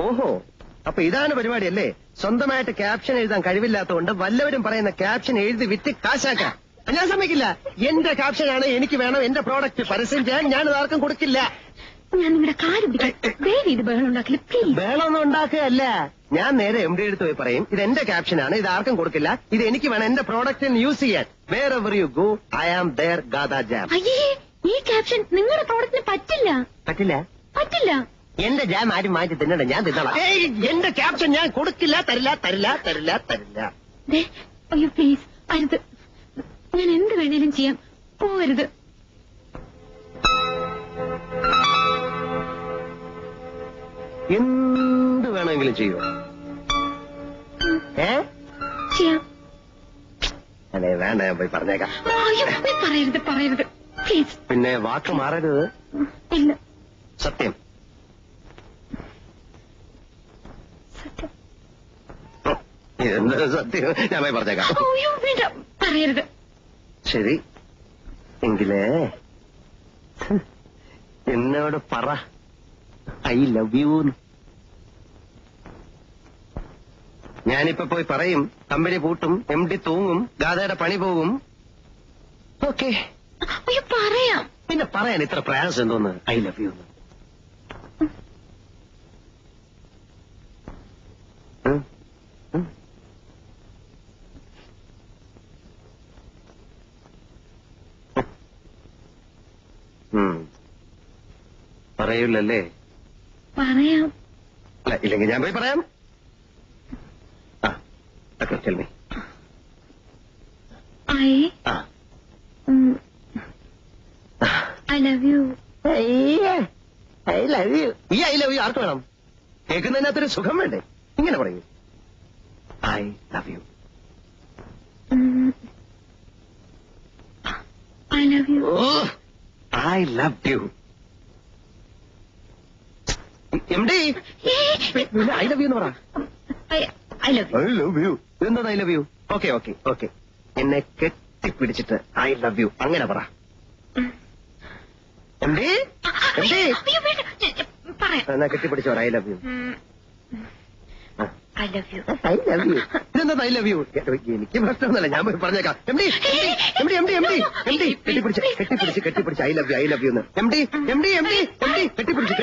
ഓഹോ, അപ്പൊ ഇതാണ് പരിപാടി അല്ലേ? സ്വന്തമായിട്ട് ക്യാപ്ഷൻ എഴുതാൻ കഴിവില്ലാത്തതുകൊണ്ട് വല്ലവരും പറയുന്ന ക്യാപ്ഷൻ എഴുതി വിറ്റ് കാശാക്കാം. ഞാൻ സമ്മതിക്കില്ല. എന്റെ ക്യാപ്ഷനാണ് എനിക്ക് വേണം. എന്റെ പ്രോഡക്റ്റ് പരസ്യം ചെയ്യാൻ ഞാൻ ആർക്കും കൊടുക്കില്ല. ഞാൻ നിങ്ങളുടെ കാര്യം ബഹളമൊന്നും ഉണ്ടാക്കുകയല്ല. ഞാൻ നേരെ MD എടുത്ത് പോയി പറയും, ഇത് എന്റെ ക്യാപ്ഷനാണ്, ഇത് ആർക്കും കൊടുക്കില്ല, ഇത് എനിക്ക് വേണം എന്റെ പ്രോഡക്റ്റിന് യൂസ് ചെയ്യാൻ. Wherever you go I am there ഗാദാ ജാം. ഈ ക്യാപ്ഷൻ നിങ്ങളുടെ പ്രോഡക്റ്റിന് പറ്റില്ല. പറ്റില്ല? പറ്റില്ല. എന്റെ ജാം ആരും മാറ്റി തിന്നണ്ട, ഞാൻ തിന്നോളാം. എന്റെ ക്യാപ്ഷൻ ഞാൻ കൊടുക്കില്ല. തരില്ല തരില്ല തരില്ല തരില്ല. അയ്യോ പ്ലീസ്, അരുത്. ഞാൻ എന്ത് വേണേലും ചെയ്യാം, പോവരുത്. എന്ത് വേണമെങ്കിലും ചെയ്യോ? ചെയ്യാം. അതെ, വേണ്ട, ഞാൻ പോയി പറഞ്ഞേക്കാം. പറയരുത് പറയരുത് പ്ലീസ്. പിന്നെ വാക്ക് മാറരുത്. ഇല്ല. സത്യം. എന്താ സത്യം? ഞാൻ പോയി പറഞ്ഞേക്കാം. പറയരുത്. ശരി, എങ്കിലേ എന്നോട് പറ ഐ ലവ് യു. ഞാനിപ്പോ പോയി പറയും, കമ്പനി പൂട്ടും, MD തൂങ്ങും, ഗാഥയുടെ പണി പോകും. ഓക്കെ, പറയാം. പിന്നെ പറയാൻ ഇത്ര പ്രയാസം എന്തോന്ന്? I love you. പറയൂലല്ലേ? പറയാം. അല്ല, ഇല്ലെങ്കിൽ ഞാൻ പോയി പറയാം. Tell me. I love you. I love you. ഈ ഐ ലവ് യു ആർക്ക് വേണം? കേൾക്കുന്നതിനകത്തൊരു സുഖം വേണ്ടേ? ഇങ്ങനെ പറയൂ, I love you. I love you. I love you. MD, I love you എന്ന് പറ. I love you. I love you. എന്താ I love you? Okay okay okay, എന്നെ കെട്ടിപ്പിടിച്ചിട്ട് ഐ ലവ് യു അങ്ങനെ പറ. MD, എന്നാ കെട്ടിപ്പിടിച്ചോ I love you. I love you. I love you. ഇതെന്താ ഐ ലവ് യു? എനിക്ക് പ്രശ്നമൊന്നുമല്ല, ഞാൻ പോയി പറഞ്ഞേക്കാം. MD കെട്ടിപ്പിടിച്ച് ഐ ലവ് യു എന്ന്. MD കെട്ടിപ്പിടിച്ച്